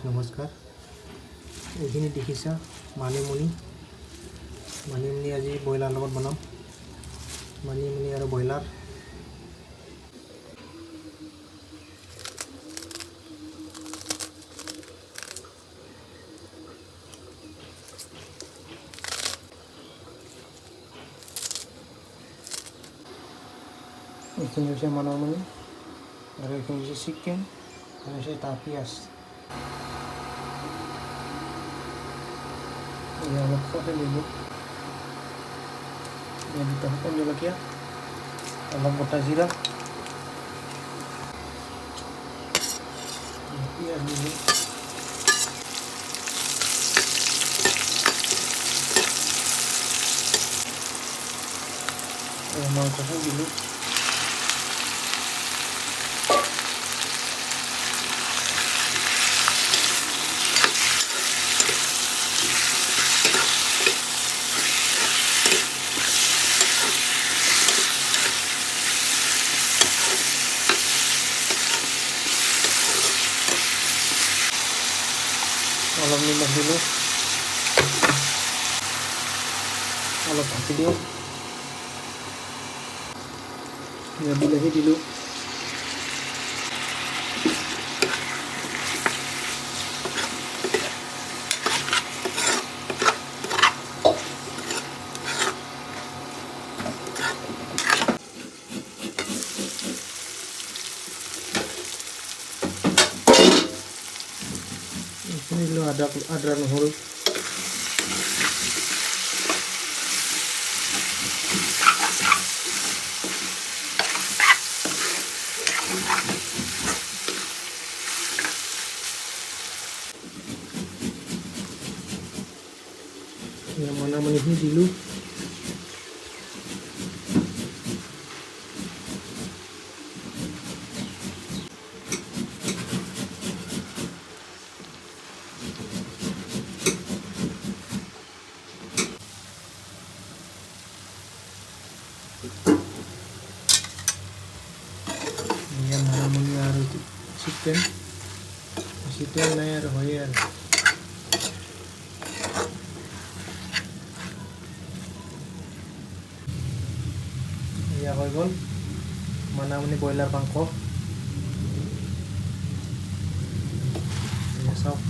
নমস্কাৰ। এইখিনি দেখিছা মানিমুনি আজি ব্ৰইলাৰ লগত বনাম। মানিমুনি আৰু ব্ৰইলাৰ। এইখিনি হৈছে মানিমুনি আৰু এইখিনি হৈছে চিকেন আৰু হৈছে এটা পিঁয়াজ। অলপ সৰকৈ ললোঁ। দুটা শুকান জলকীয়া, অলপ গোটা জিৰা, পিঁয়াজ দিলোঁ, মাংসটো দিলোঁ। অলপ নিমখ দিলোঁ, অলপ ঢাকি দিওঁ। বিলাহী দিলোঁ, দিলোঁ আদা নহৰু, মানিমুনিখিনি দিলোঁ। মানিমুনি আৰু চিকেন নাই আৰু হয়ে আৰু। এয়া হৈ গ'ল মানিমুনি ব্ৰইলাৰ মাংস। চাওক।